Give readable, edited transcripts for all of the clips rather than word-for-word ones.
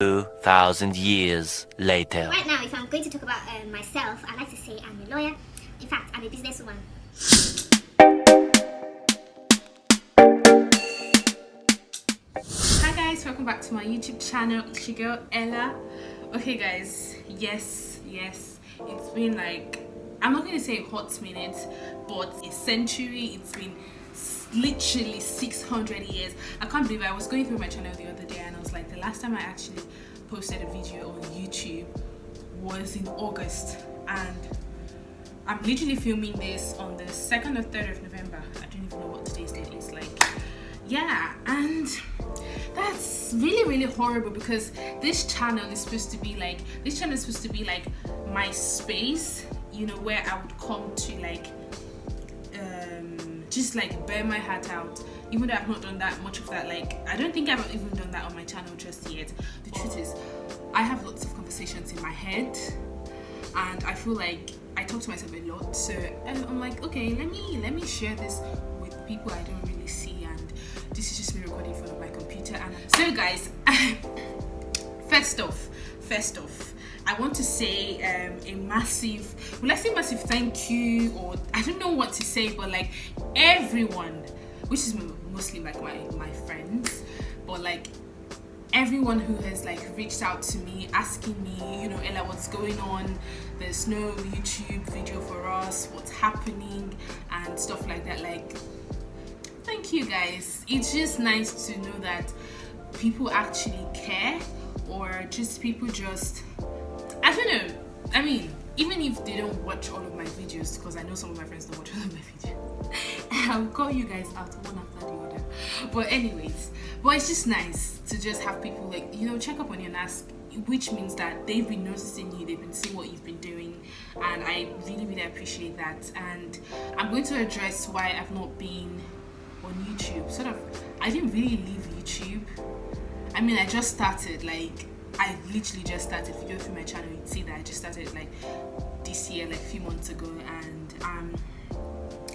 2,000 years later. Right now, if I'm going to talk about myself, I like to say I'm a lawyer. In fact, I'm a businesswoman. Hi guys, welcome back to my YouTube channel. It's your girl Ella. Okay guys, yes, it's been like, I'm not going to say a hot minute, but a century. It's been literally 600 years. I can't believe I was going through my channel the other day and I was like, the last time I actually posted a video on YouTube was in August, and I'm literally filming this on the 2nd or 3rd of November. I don't even know what today's date is. Like, yeah, and that's really horrible because this channel is supposed to be like my space, you know, where I would come to like just like bear my heart out, even though I've not done that much of that. Like, I don't think I've even done that on my channel just yet. The truth is, I have lots of conversations in my head and I feel like I talk to myself a lot, so I'm like, okay, let me share this with people I don't really see, and this is just me recording in front of my computer. And so guys, first off, I want to say a massive, will I say massive thank you, or I don't know what to say, but like everyone, which is mostly like my friends, but like everyone who has like reached out to me asking me, you know, Ella, what's going on, there's no YouTube video for us, what's happening and stuff like that. Like, thank you guys. It's just nice to know that people actually care, or just people just, I don't know, I mean, even if they don't watch all of my videos, because I know some of my friends don't watch all of my videos, I'll call you guys out one after the other. But anyways, but it's just nice to just have people like, you know, check up on you and ask, which means that they've been noticing you, they've been seeing what you've been doing, and I really appreciate that. And I'm going to address why I've not been on YouTube. Sort of, I didn't really leave YouTube. I mean, I just started, like, I literally just started. If you go through my channel, you'd see that I just started like this year, like a few months ago. And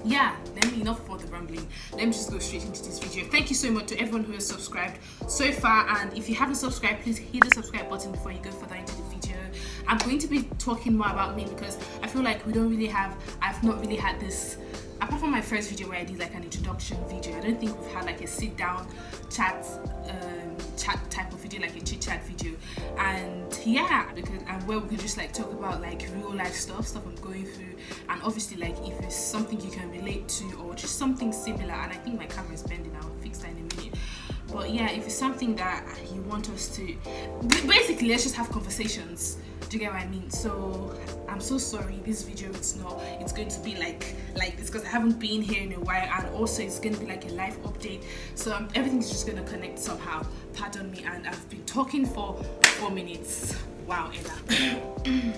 yeah, enough for the rambling, let me just go straight into this video. Thank you so much to everyone who has subscribed so far, and if you haven't subscribed, please hit the subscribe button before you go further into the video. I'm going to be talking more about me because I feel like I've not really had this, apart from my first video where I did like an introduction video. I don't think we've had like a sit down chat type of video, like a chit chat video. And yeah, because where we could just like talk about like real life stuff I'm going through, and obviously like if it's something you can relate to or just something similar. And I think my camera is bending, I'll fix that in a minute. But yeah, if it's something that you want us to, basically let's just have conversations. Do you get what I mean? So I'm so sorry, this video, it's going to be like this because I haven't been here in a while, and also it's going to be like a live update, so everything's just going to connect somehow. Pardon me. And I've been talking for 4 minutes. Wow, Ella.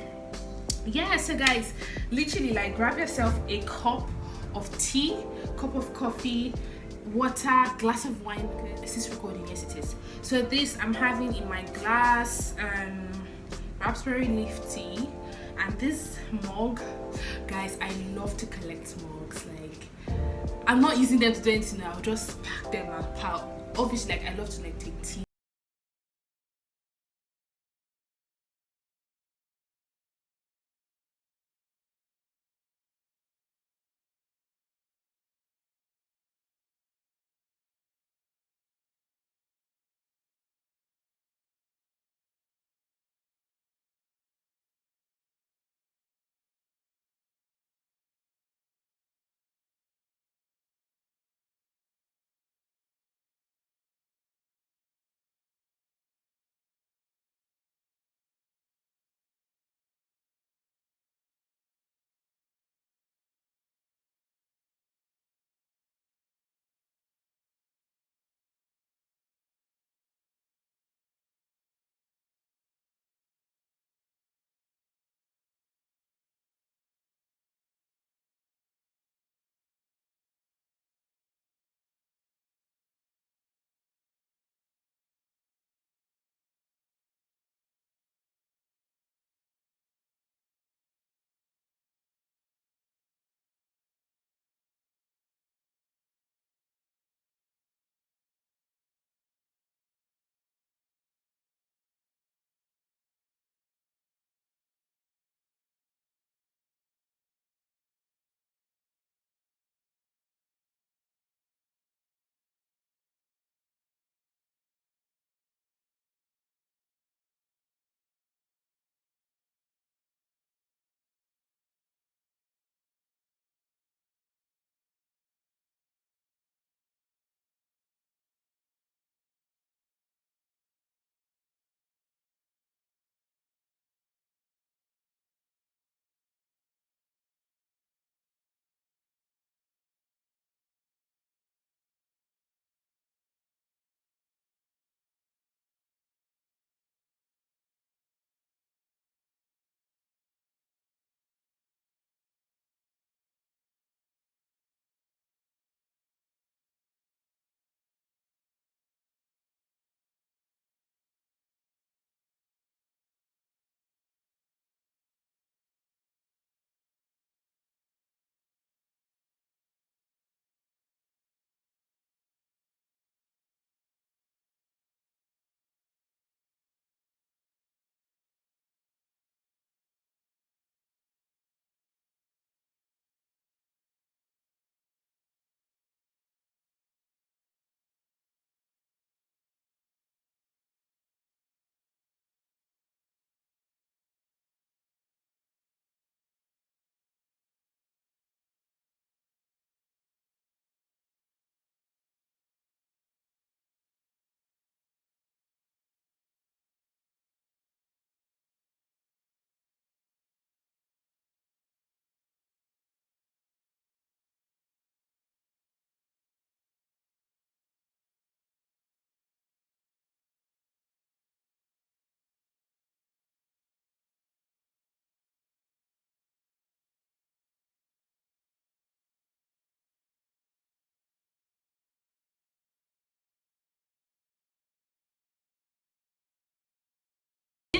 Yeah, so guys, literally like grab yourself a cup of tea, cup of coffee, water, glass of wine. Is this recording? Yes, it is. So this I'm having in my glass raspberry leaf tea, and this mug, guys, I love to collect mugs. Like, I'm not using them to do anything, I'll just pack them and pile. Obviously, like, I love to like take tea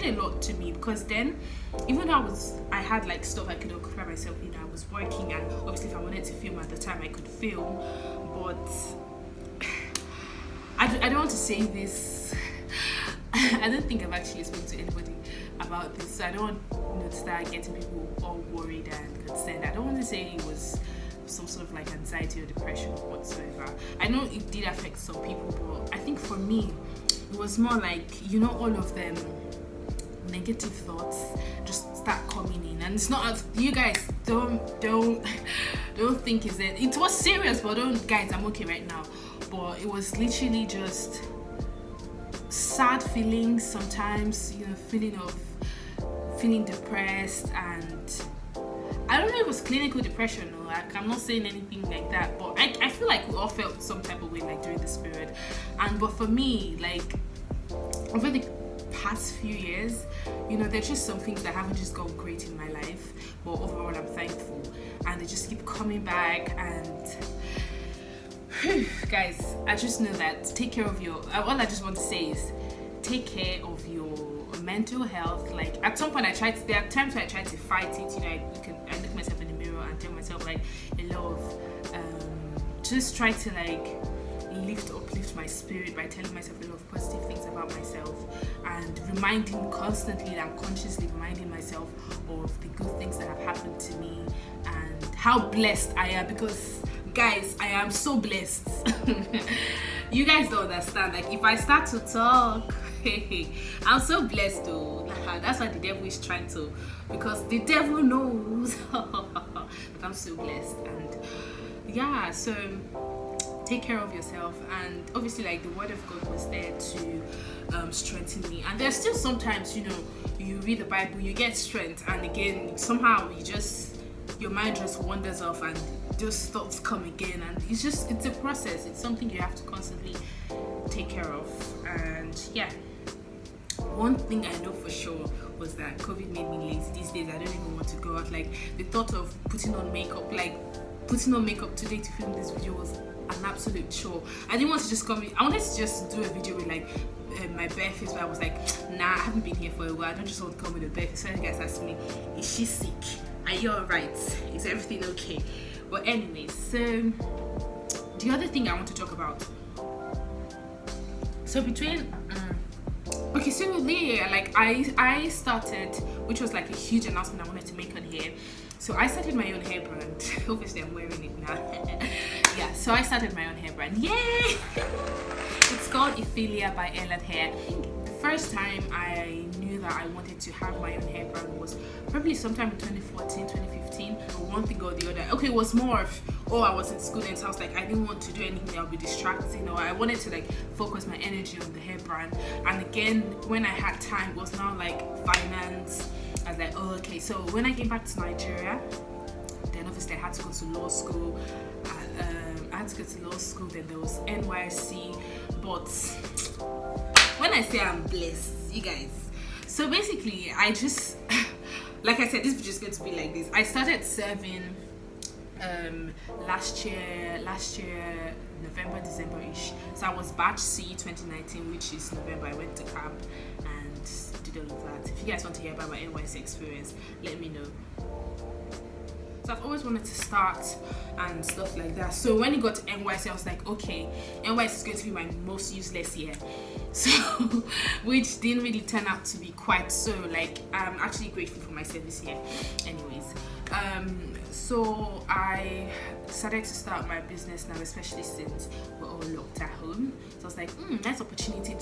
a lot to me, because then even though I had like stuff I could occupy myself in, I was working, and obviously if I wanted to film at the time I could film, but I don't want to say this. I don't think I've actually spoken to anybody about this, so I don't want to start getting people all worried and concerned. I don't want to say it was some sort of like anxiety or depression or whatsoever. I know it did affect some people, but I think for me it was more like, you know, all of them negative thoughts just start coming in, and it's not, you guys don't think it was serious, but don't, guys, I'm okay right now, but it was literally just sad feelings sometimes, you know, feeling depressed, and I don't know if it was clinical depression or like, I'm not saying anything like that, but I feel like we all felt some type of way like during this period. But for me, like over the past few years, you know, there's just some things that haven't just gone great in my life, but overall I'm thankful, and they just keep coming back. And guys, I just know that take care of your, all I just want to say is take care of your mental health. Like at some point there are times where I try to fight it, you know, I look myself in the mirror and tell myself like a lot of just try to like uplift my spirit by telling myself a lot of positive things about myself, and constantly and consciously reminding myself of the good things that have happened to me and how blessed I am, because guys, I am so blessed. You guys don't understand, like if I start to talk, I'm so blessed though. That's why the devil is trying to, because the devil knows that I'm so blessed. And yeah, so take care of yourself, and obviously like the word of God was there to strengthen me. And there's still sometimes, you know, you read the Bible, you get strength, and again somehow your mind just wanders off and those thoughts come again, and it's a process. It's something you have to constantly take care of. And yeah, one thing I know for sure was that COVID made me lazy. These days I don't even want to go out. Like the thought of putting on makeup today to film this video was an absolute chore. I didn't want to just I wanted to just do a video with like my bare face, but I was like, nah, I haven't been here for a while, I don't just want to come with a bare face. So you guys asked me, is she sick? Are you alright? Is everything okay? But anyways, so the other thing I want to talk about, so between okay, so yeah, like I started, which was like a huge announcement I wanted to make on here. So I started my own hair brand. Obviously I'm wearing it now. Yeah, so I started my own hair brand. Yay! It's called Ophelia by Ellen Hair. The first time I knew that I wanted to have my own hair brand was probably sometime in 2014, 2015, or one thing or the other. Okay, it was more of, I was in school and so I was like, I didn't want to do anything that would be distracting, or I wanted to like focus my energy on the hair brand. And again, when I had time, it was now like finance. I was like, okay. So when I came back to Nigeria, then obviously I had to go to law school. Then there was NYC. But when I say I'm blessed, you guys, so basically I just like I said, this video is going to be like this. I started serving last year November, December-ish. So I was batch C 2019, which is November. I went to camp and did all of that. If you guys want to hear about my NYC experience, let me know. So I've always wanted to start and stuff like that. So when it got to NYC, I was like, okay, NYC is going to be my most useless year. So, which didn't really turn out to be quite so. Like, I'm actually grateful for my service here. Anyways, so I decided to start my business now, especially since we're all locked at home. So I was like, nice opportunity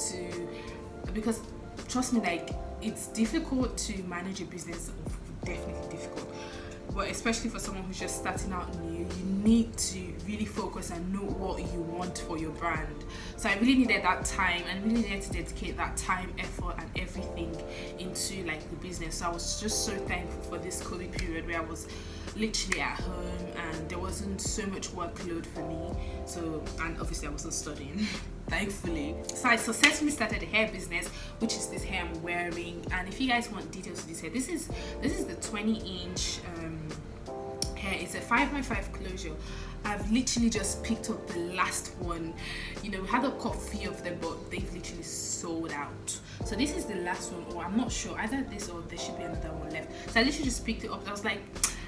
because trust me, like, it's difficult to manage a business, definitely difficult. But especially for someone who's just starting out new, you need to really focus and know what you want for your brand. So I really needed that time, and really needed to dedicate that time, effort, and everything into like the business. So I was just so thankful for this COVID period where I was literally at home and there wasn't so much workload for me. So, and obviously I wasn't studying. Thankfully. So I successfully started a hair business, which is this hair I'm wearing. And if you guys want details of this hair, this is the 20-inch hair. It's a 5x5 closure. I've literally just picked up the last one. You know, we had a few of them, but they've literally sold out. So this is the last one, or I'm not sure, either this or there should be another one left. So I literally just picked it up. I was like,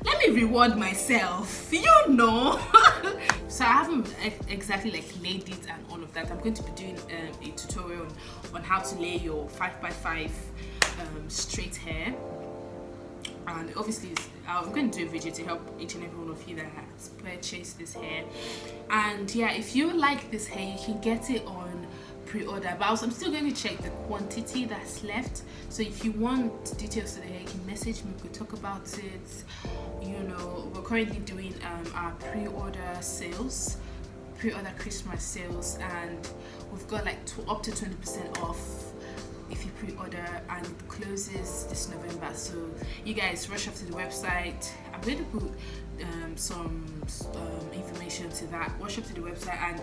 let me reward myself, you know. So I haven't exactly like laid it and all of that. I'm going to be doing a tutorial on how to lay your 5x5 straight hair. And obviously I'm going to do a video to help each and every one of you that has purchased this hair. And yeah, if you like this hair, you can get it on pre-order, but I'm still going to check the quantity that's left. So if you want details to the hair, you can message me, we could talk about it. You know, we're currently doing our pre-order sales, pre-order Christmas sales, and we've got like up to 20% off if you pre-order, and it closes this November. So you guys rush off to the website. I'm going to put some information to that. Rush up to the website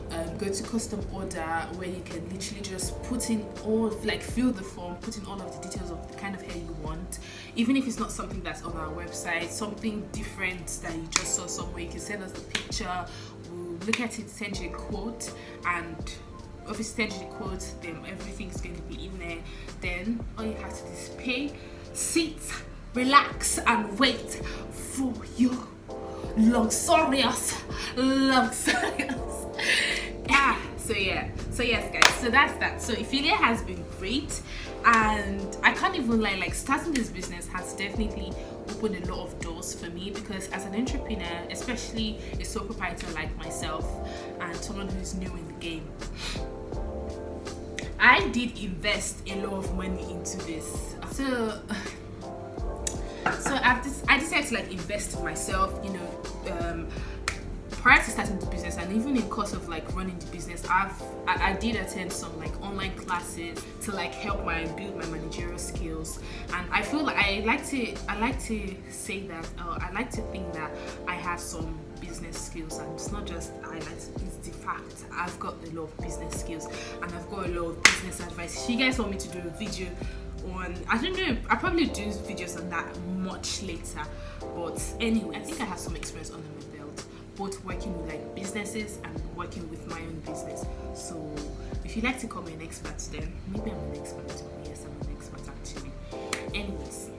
and go to custom order, where you can literally just put in all, like fill the form, put in all of the details of the kind of hair you want. Even if it's not something that's on our website, something different that you just saw somewhere, you can send us the picture. We'll look at it, send you a quote, and obviously send you the quote, then everything's going to be in there. Then all you have to do is pay, sit, relax, and wait for your luxurious so yes guys, so that's that. So affiliate has been great, and I can't even lie, like starting this business has definitely opened a lot of doors for me, because as an entrepreneur, especially a sole proprietor like myself and someone who's new in the game, I did invest a lot of money into this. So I decided to like invest in myself, you know. Prior to starting the business, and even in course of like running the business, I did attend some like online classes to like help build my managerial skills. And I feel like I like to say that I like to think that I have some business skills, and it's not just it's the fact I've got a lot of business skills, and I've got a lot of business advice. If you guys want me to do a video on, I don't know, I'll probably do videos on that much later, but anyway, I think I have some experience under my belt, both working with like businesses and working with my own business. So if you like to call me an expert, then maybe I'm an expert. Yes, I'm an expert actually. Anyways,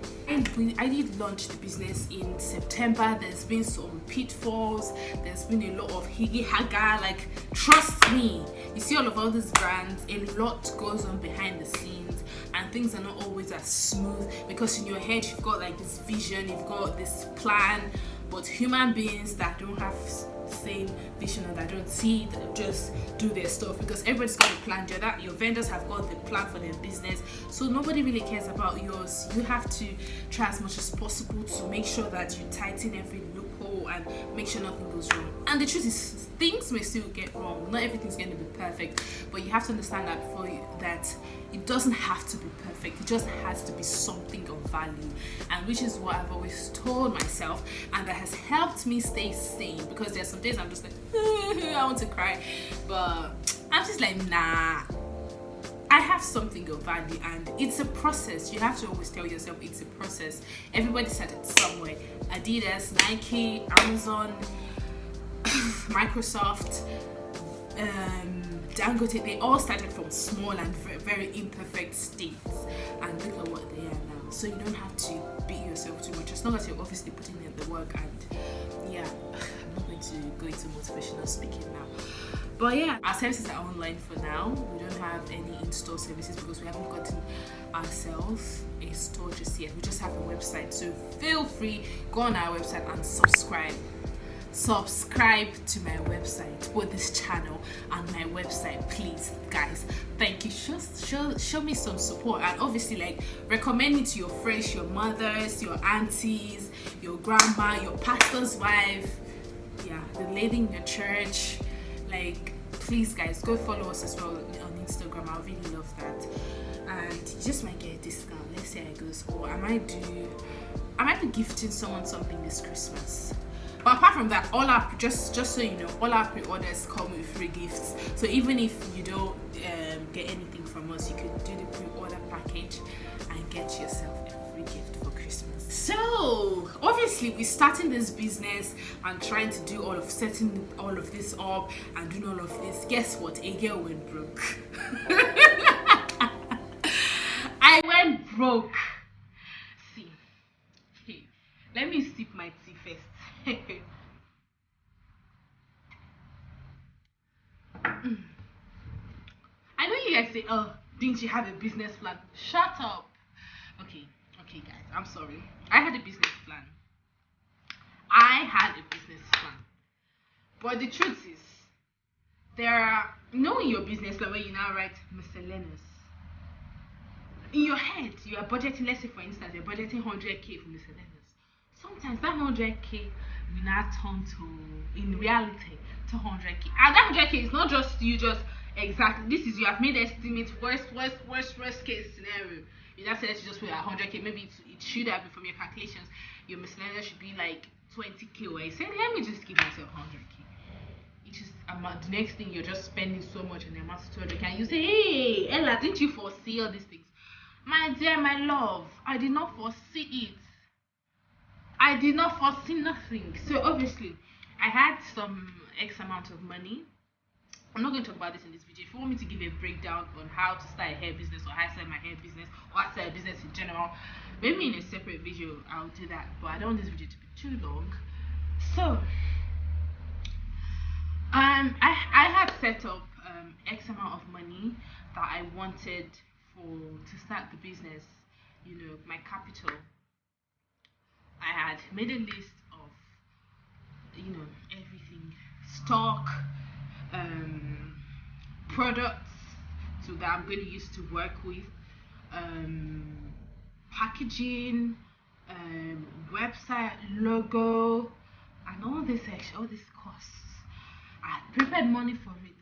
I did launch the business in September. There's been some pitfalls, there's been a lot of higgy haga, like trust me, you see all these brands, a lot goes on behind the scenes, and things are not always as smooth, because in your head you've got like this vision, you've got this plan, but human beings that don't have the same vision or that don't see it, that just do their stuff, because everybody's got a plan. Your vendors have got the plan for their business, so nobody really cares about yours. You have to try as much as possible to make sure that you tighten every loophole and make sure nothing goes wrong. And the truth is, things may still get wrong, not everything's going to be perfect, but you have to understand that that it doesn't have to be perfect, it just has to be something of value, and which is what I've always told myself, and that has helped me stay sane, because there's some days I'm just like I want to cry, but I'm just like, nah, I have something of value, and it's a process. You have to always tell yourself it's a process. Everybody started somewhere. Adidas, Nike, Amazon, Microsoft, Dangote, they all started from small and very imperfect states, and look at what they are now. So you don't have to beat yourself too much, as long as you're obviously putting in the work. And yeah, I'm not going to go into motivational speaking now, but yeah, our services are online for now. We don't have any in-store services because we haven't gotten ourselves a store just yet. We just have a website, so feel free, go on our website and subscribe to my website, both this channel and my website, please guys. Thank you. Show me some support, and obviously like recommend it to your friends, your mothers, your aunties, your grandma, your pastor's wife, yeah, the lady in your church. Like, please guys, go follow us as well on Instagram. I really love that, and you just might get a discount. Let's say it goes, or I might be gifting someone something this Christmas. But apart from that, all our just so you know, all our pre-orders come with free gifts. So even if you don't get anything from us, you could do the pre-order package and get yourself a free gift for Christmas. So So obviously we're starting this business and trying to do all of setting all of this up and doing all of this. Guess what? A girl went broke. I went broke. See, hey, let me sip my tea first. I know you guys say, oh, didn't you have a business plan? Shut up. Okay, guys, I'm sorry. I had a business plan. But the truth is, there are, in your business plan where you now write miscellaneous. In your head, you are budgeting, let's say for instance, you're budgeting 100k for miscellaneous. Sometimes that 100k will not turn to, in reality, to 100k. And that 100k is not just you, exactly. This is, you have made estimates, worst case scenario. You just said let's just put 100k. Maybe it should have been from your calculations. Your miscellaneous should be like 20k. Or you said, let me just give myself 100k. It is the next thing you're just spending so much and the amount of 200k. And you say, hey, Ella, didn't you foresee all these things? My dear, my love, I did not foresee it. I did not foresee nothing. So obviously, I had some X amount of money. I'm not going to talk about this in this video. If you want me to give a breakdown on how to start a hair business or how to start my hair business or how to start a business in general, maybe in a separate video I'll do that, but I don't want this video to be too long. So I had set up X amount of money that I wanted to start the business, my capital. I had made a list of everything, stock, products that I'm going to use to work with, packaging, website, logo, and all this costs. I had prepared money for it,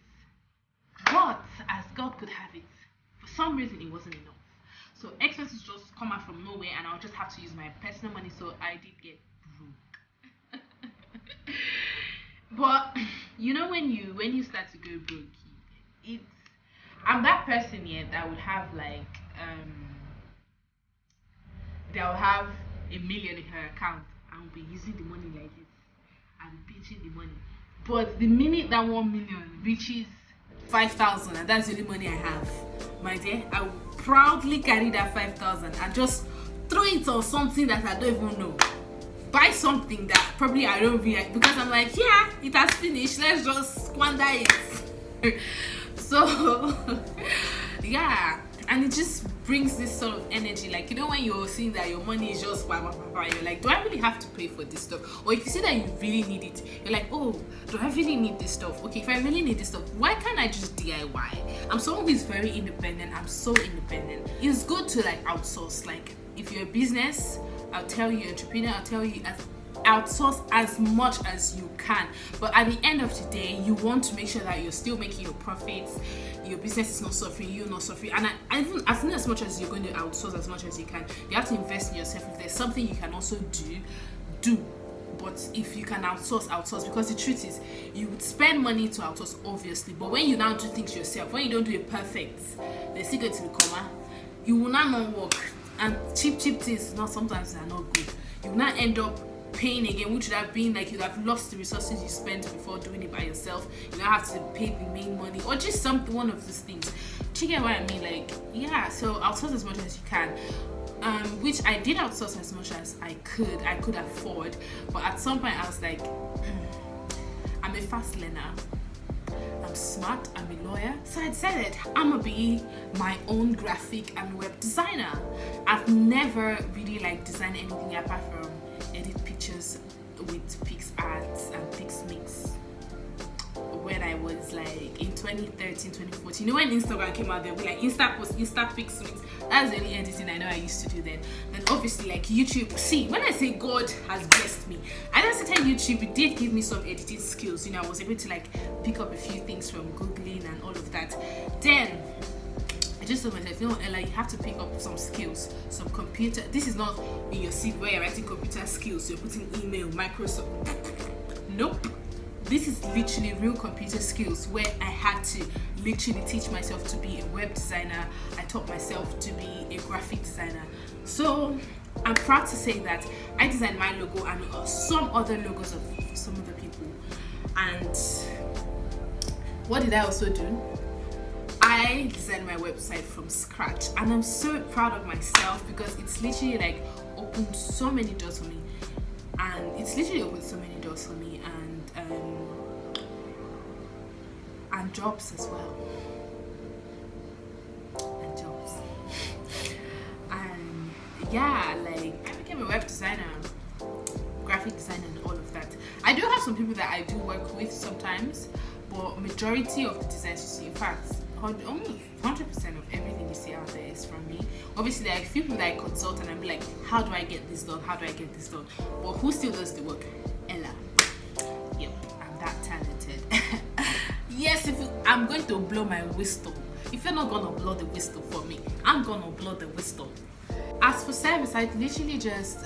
but as God could have it, for some reason it wasn't enough. So expenses just come out from nowhere, and I'll just have to use my personal money. So I did get broke. But when you start to go broke, I'm that person here that would have they'll have $1 million in her account and will be using the money like this and pinching the money. But the minute that 1 million reaches 5,000, and that's the only money I have, my dear, I will proudly carry that 5,000 and just throw it on something that I don't even know. Buy something that probably I don't really like, because I'm like, yeah, it has finished, let's just squander it. So yeah, and it just brings this sort of energy, like when you're seeing that your money is just you're like, do I really have to pay for this stuff? Or if you see that you really need it, you're like, oh, do I really need this stuff? Okay, if I really need this stuff, why can't I just DIY? I'm someone who is very independent. I'm so independent. It's good to outsource. Like if you're a business, I'll tell you, entrepreneur, I'll tell you, outsource as much as you can. But at the end of the day, you want to make sure that you're still making your profits, your business is not suffering, you're not suffering. And I think as much as you're going to outsource as much as you can, you have to invest in yourself. If there's something you can also do. But if you can outsource, because the truth is, you would spend money to outsource, obviously, but when you now do things yourself, when you don't do it perfect, they still go to the comma, you will not work. And cheap things, sometimes they're not good. You will not end up paying again, which would have been like you'd have lost the resources you spent before doing it by yourself. You now have to pay the main money, or just one of these things. Do you get what I mean? So outsource as much as you can. Which I did outsource as much as I could afford, but at some point I was like, I'm a fast learner, I'm smart, I'm a lawyer, so I decided I'm gonna be my own graphic and web designer. I've never really design anything apart from edit pictures with PixArt and PixMix. When I was in 2013, 2014, when Instagram came out, they'll be Insta post, Insta PixMix. That's the only editing I know I used to do then. Then obviously YouTube. See, when I say God has blessed me, I know certain YouTube, it did give me some editing skills. I was able to pick up a few things from Googling and all of that. Then I just told myself, Ella, you have to pick up some skills, some computer. This is not in your CV where you're writing computer skills, you're putting email, Microsoft. Nope. This is literally real computer skills where I had to literally teach myself to be a web designer. I taught myself to be a graphic designer. So I'm proud to say that I designed my logo and some other logos of some other people. And what did I also do? I designed my website from scratch, and I'm so proud of myself because it's literally like opened so many doors for me, and and jobs as well, and yeah, like I became a web designer, graphic designer, and all of that. I do have some people that I do work with sometimes, but majority of the designs you see, in fact, almost 100% of everything you see out there is from me. Obviously, there are a few people that I consult and I'm like, how do I get this done? How do I get this done? But who still does the work? Ella. Yep, I'm that talented. Yes, I'm going to blow my whistle. If you're not gonna blow the whistle for me, I'm gonna blow the whistle. As for service, I literally just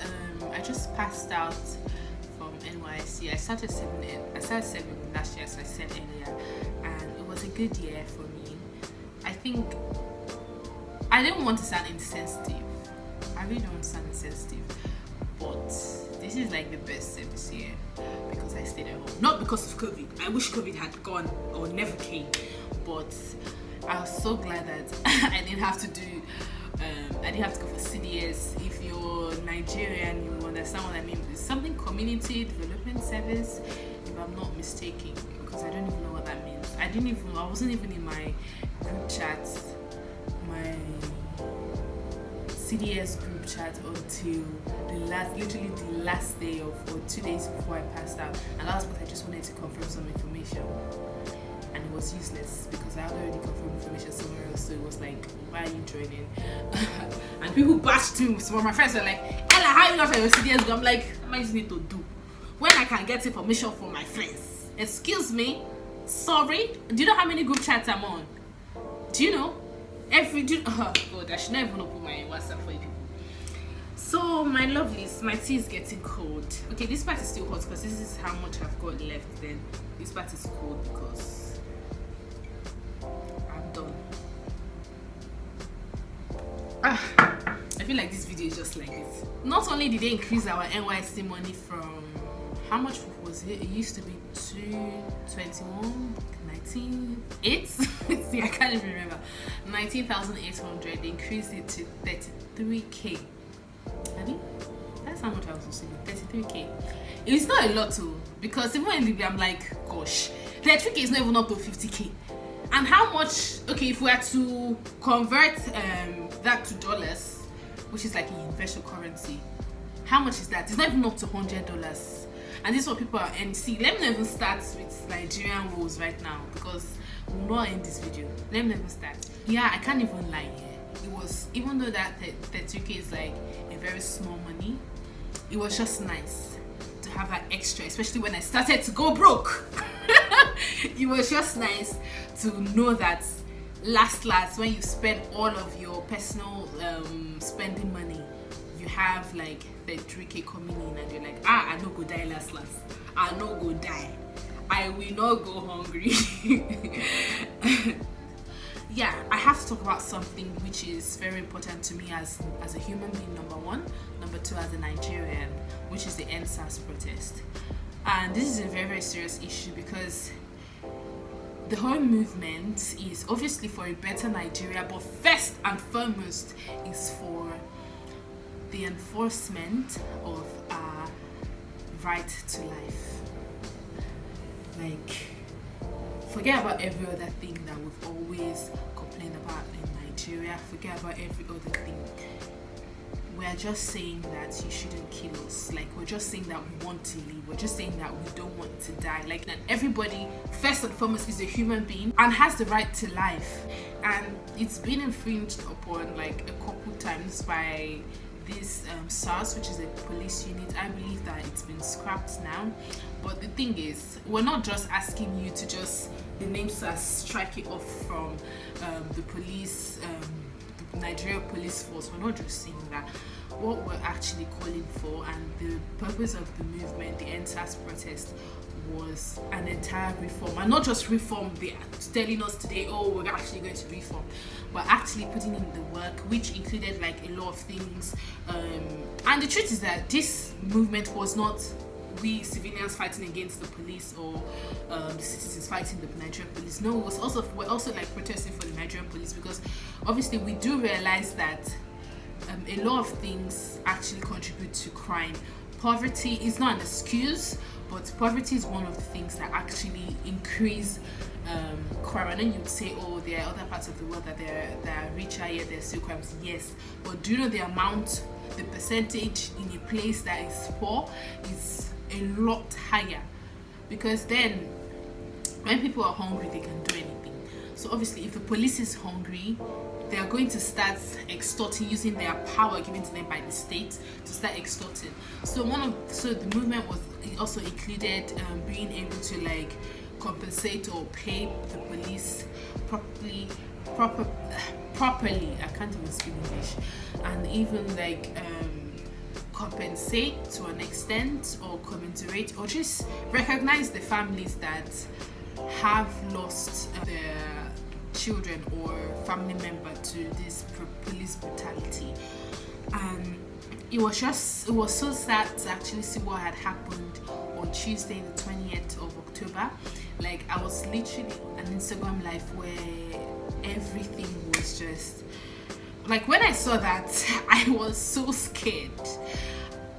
I just passed out from NYSC. I started serving last year, as I said earlier, and it was a good year for me. I think I didn't want to sound insensitive. I really don't want to sound insensitive, but this is like the best service year because I stayed at home. Not because of COVID. I wish COVID had gone or never came, but I was so glad that I didn't have to do. I didn't have to go for CDS. If you're Nigerian, you understand what I mean. It's something community development service, if I'm not mistaken, because I don't even know what that means. I wasn't even in my group chat, my CDS group chat until literally the last day or 2 days before I passed out, and that was because I just wanted to confirm some information, and it was useless because I had already confirmed information somewhere else. So it was like, why are you joining? And people bashed me. Some of my friends were like, Ella, how you not at your CDS group? I'm like, what am I just need to do when I can get information from my friends? Excuse me, sorry. Do you know how many group chats I'm on? Do you know? Oh god, I should not even open my WhatsApp for you people. So my lovelies, my tea is getting cold. Okay, this part is still hot because this is how much I've got left. Then this part is cold because I'm done. I feel like this video is just like this. Not only did they increase our NYC money from, how much was it? It used to be 221, 19,800. See, I can't even remember. 19,800. They increased it to 33k. I mean, that's how much I was receiving. 33k. It's not a lot too, because even in Libya, I'm like, gosh, 33k is not even up to 50k. And how much? Okay, if we are to convert that to dollars, which is like a universal currency, how much is that? It's not even up to $100. And this is what people are earning. See, let me not even start with Nigerian rules right now because we'll not end this video. Let me not even start. Yeah, I can't even lie here. It was, even though that 32k is like a very small money, it was just nice to have that extra, especially when I started to go broke. It was just nice to know that last when you spend all of your personal spending money, you have like 33k coming in, and you're like, I no go die last. I no go die. I will not go hungry. Yeah, I have to talk about something which is very important to me as a human being, number one. Number two, as a Nigerian, which is the NSAS protest. And this is a very, very serious issue because the whole movement is obviously for a better Nigeria, but first and foremost is for the enforcement of our right to life. Like, forget about every other thing that we've always complained about in Nigeria. Forget about every other thing. We're just saying that you shouldn't kill us. Like, we're just saying that we want to live. We're just saying that we don't want to die. Like, that everybody, first and foremost, is a human being and has the right to life. And it's been infringed upon like a couple times by this SARS, which is a police unit. I believe that it's been scrapped now. But the thing is, we're not just asking you to just the name SARS, strike it off from the police, the Nigeria police force. We're not just saying that. What we're actually calling for, and the purpose of the movement, the NSAS protest, was an entire reform, and not just reform. They're telling us today, oh, we're actually going to reform, but actually putting in the work, which included like a lot of things. And the truth is that this movement was not we civilians fighting against the police, or the citizens fighting the Nigerian police. No, it was also, we're also like protesting for the Nigerian police, because obviously we do realize that a lot of things actually contribute to crime. Poverty is not an excuse, but poverty is one of the things that actually increase crime. And then you'd say, oh, there are other parts of the world that are richer, yet there's still crimes. Yes, but do you know the amount, the percentage in a place that is poor is a lot higher? Because then when people are hungry, they can do anything. So obviously if the police is hungry, they are going to start extorting, using their power given to them by the state to start extorting. So the movement was also included being able to like compensate or pay the police properly. I can't even speak English. And even like compensate to an extent, or commiserate, or just recognize the families that have lost their children or family member to this police brutality. And it was so sad to actually see what had happened on Tuesday the 20th of October. Like, I was literally on an Instagram live where everything was just like, when I saw that, I was so scared.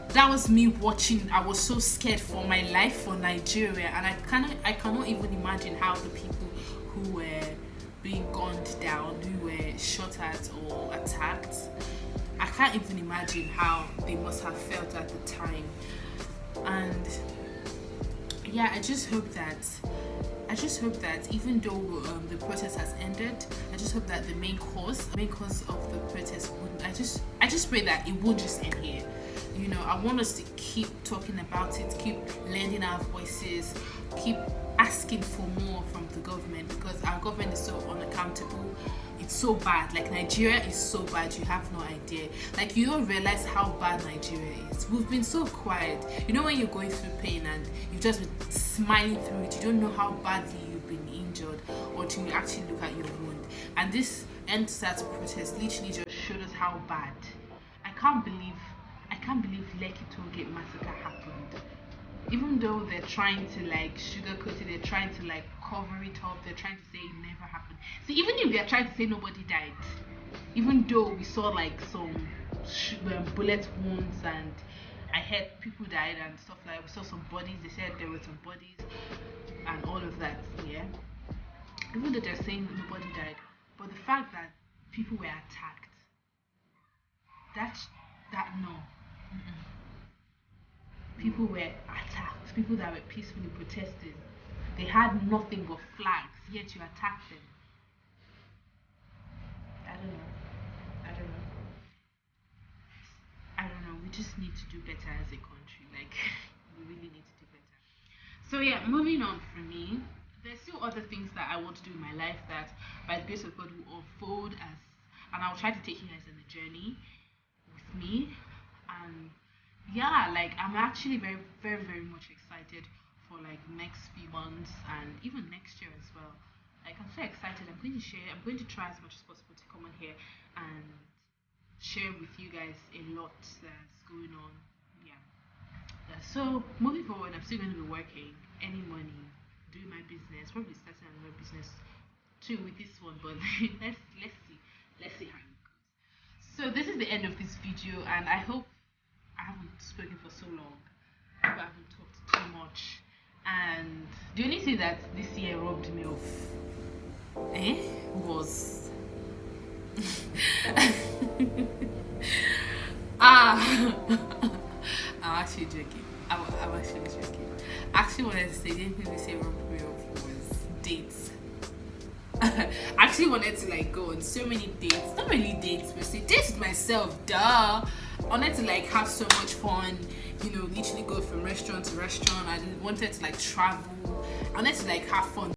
That was me watching. I was so scared for my life, for Nigeria, and I cannot even imagine how the people who were being gunned down, who were shot at or attacked, I can't even imagine how they must have felt at the time. And yeah, I just hope that even though the protest has ended, I just hope that the main cause of the protest wouldn't, I just pray that it won't just end here. You know, I want us to keep talking about it, keep lending our voices, keep asking for more from the government, because our government is so unaccountable. It's so bad. Like, Nigeria is so bad, you have no idea. Like, you don't realize how bad Nigeria is. We've been so quiet. You know, when you're going through pain and you've just been smiling through it, you don't know how badly you've been injured until you actually look at your wound. And this end-start protest literally just showed us how bad. I can't believe Lekki Tollgate massacre happened. Even though they're trying to like sugarcoat it, they're trying to like cover it up, they're trying to say it never happened. See, even if they're trying to say nobody died, even though we saw like some bullet wounds, and I heard people died and stuff, like we saw some bodies, they said there were some bodies and all of that, yeah. Even though they're saying nobody died, but the fact that people were attacked, that no. People were attacked, people that were peacefully protesting. They had nothing but flags, yet you attacked them. I don't know. We just need to do better as a country. Like, we really need to do better. So yeah, moving on from me, there's still other things that I want to do in my life that by the grace of God will unfold and I'll try to take you guys on the journey with me. And yeah, like, I'm actually very, very, very much excited for like next few months and even next year as well. Like, I'm so excited. I'm going to try as much as possible to come on here and share with you guys a lot that's going on. Yeah. So moving forward, I'm still going to be working, earning money, doing my business, probably starting another business too with this one, but let's see how it goes. So this is the end of this video, and I hope I haven't spoken for so long. I hope I haven't talked too much. And the only thing that this year robbed me of was I'm actually joking. I'm actually joking. Actually, what I said, the only thing this year robbed me of was dates. I actually wanted to like go on so many dates, not really dates but say dates with myself, duh. I wanted to like have so much fun, you know, literally go from restaurant to restaurant. I wanted to like travel, I wanted to like have fun.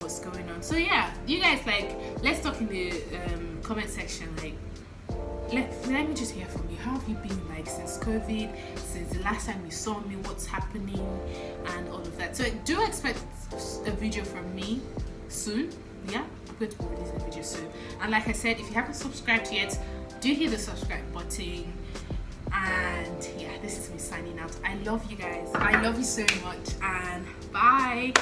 what's going on. So yeah, you guys, like, let's talk in the comment section. Like, let me just hear from you. How have you been, like, since COVID, since the last time you saw me, what's happening and all of that. So do expect a video from me soon. Yeah, I'm going to be releasing a video soon. And like I said, if you haven't subscribed yet, do hit the subscribe button. And yeah, this is me signing out. I love you guys. I love you so much, and bye.